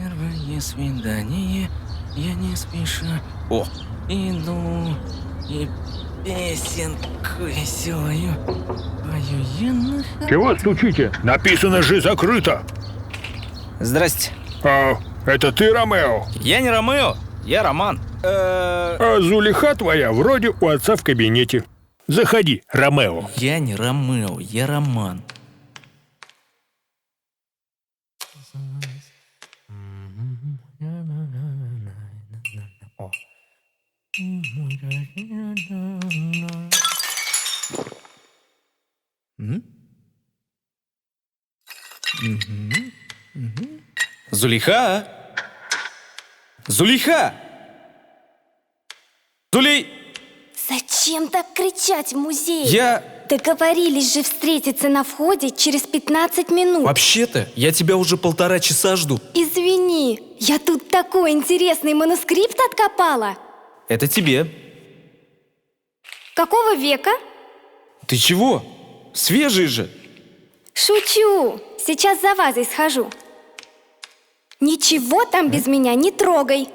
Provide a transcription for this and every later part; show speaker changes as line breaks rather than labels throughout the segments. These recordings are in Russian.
Первое свидание, я не спеша иду и песенку веселую пою я на...
Чего стучите? Написано же закрыто.
Здрасте.
А, это ты, Ромео?
Я не Ромео, я Роман.
А Зулиха твоя вроде у отца в кабинете. Заходи, Ромео.
Я не Ромео, я Роман. Зулиха! Зулиха!
Зачем так кричать в музее?
Я...
Договорились же встретиться на входе через 15 минут.
Вообще-то, я тебя уже 1,5 часа жду.
Извини, я тут такой интересный манускрипт откопала.
Это тебе.
Какого века?
Ты чего? Свежий же.
Шучу, сейчас за вазой схожу. Ничего там без меня не трогай.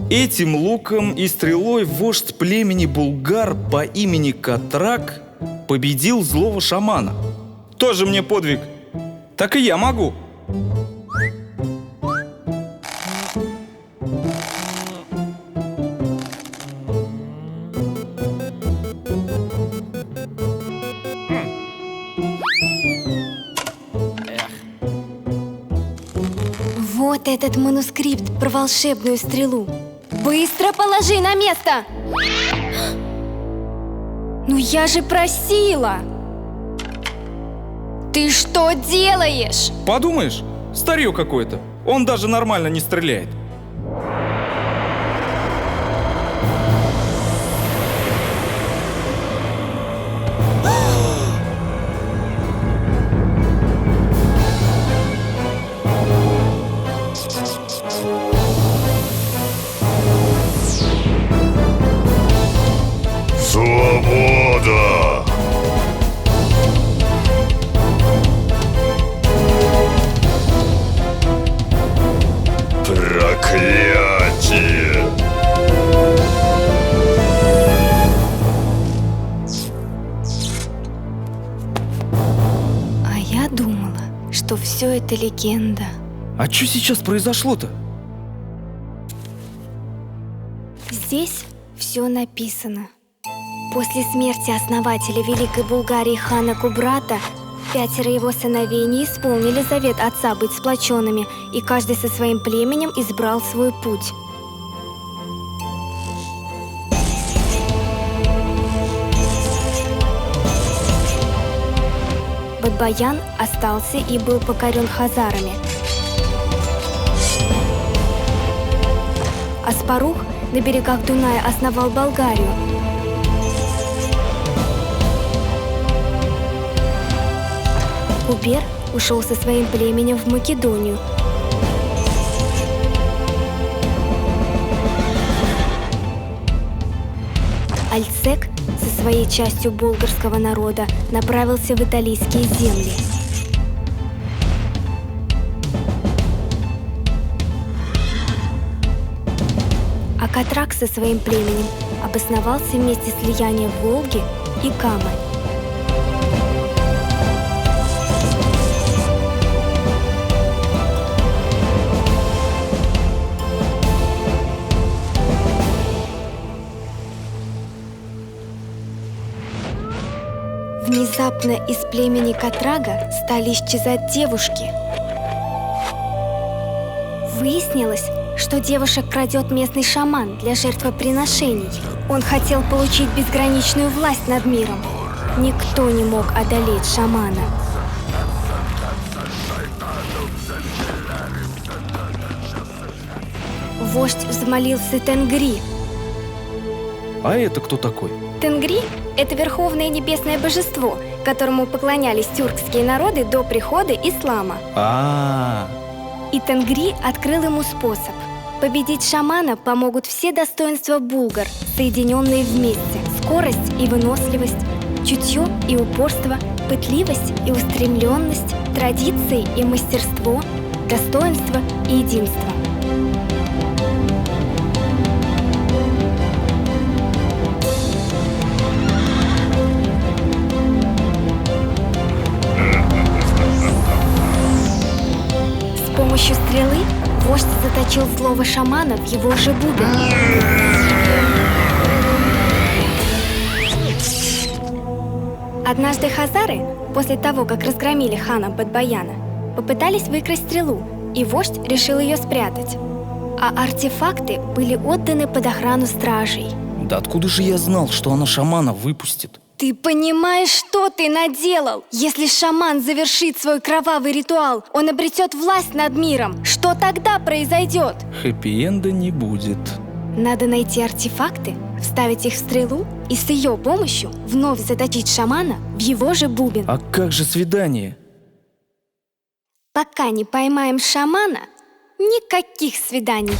Этим луком и стрелой вождь племени Булгар по имени Катрак победил злого шамана. Тоже мне подвиг. Так и я могу.
Вот этот манускрипт про волшебную стрелу. Быстро положи на место! Ну я же просила! Ты что делаешь?
Подумаешь, старье какое-то. Он даже нормально не стреляет.
Свобода! Проклятие!
А я думала, что все это легенда.
А что сейчас произошло-то?
Здесь все написано. После смерти основателя Великой Булгарии хана Кубрата 5 его сыновей не исполнили завет отца быть сплоченными, и каждый со своим племенем избрал свой путь. Бадбаян остался и был покорен хазарами. Аспарух на берегах Дуная основал Болгарию. Кубер ушел со своим племенем в Македонию. Альцек со своей частью болгарского народа направился в италийские земли. А Катрак со своим племенем обосновался вместе слияния Волги и Камы. Внезапно из племени Катрага стали исчезать девушки. Выяснилось, что девушек крадет местный шаман для жертвоприношений. Он хотел получить безграничную власть над миром. Никто не мог одолеть шамана. Вождь взмолился Тенгри.
А это кто такой?
Тенгри – это верховное небесное божество, которому поклонялись тюркские народы до прихода ислама. И Тенгри открыл ему способ. Победить шамана помогут все достоинства булгар, соединенные вместе. Скорость и выносливость, чутье и упорство, пытливость и устремленность, традиции и мастерство. достоинство и единство. С помощью стрелы вождь заточил злого шамана в его же бубен. Однажды хазары, после того, как разгромили хана Бадбаяна, попытались выкрасть стрелу, и вождь решил ее спрятать. А артефакты были отданы под охрану стражей.
Да откуда же я знал, что она шамана выпустит?
Ты понимаешь, что ты наделал? Если шаман завершит свой кровавый ритуал, он обретет власть над миром. Что тогда произойдет?
Хэппи-энда не будет.
Надо найти артефакты, вставить их в стрелу и с ее помощью вновь заточить шамана в его же бубен.
А как же свидание?
Пока не поймаем шамана, никаких свиданий.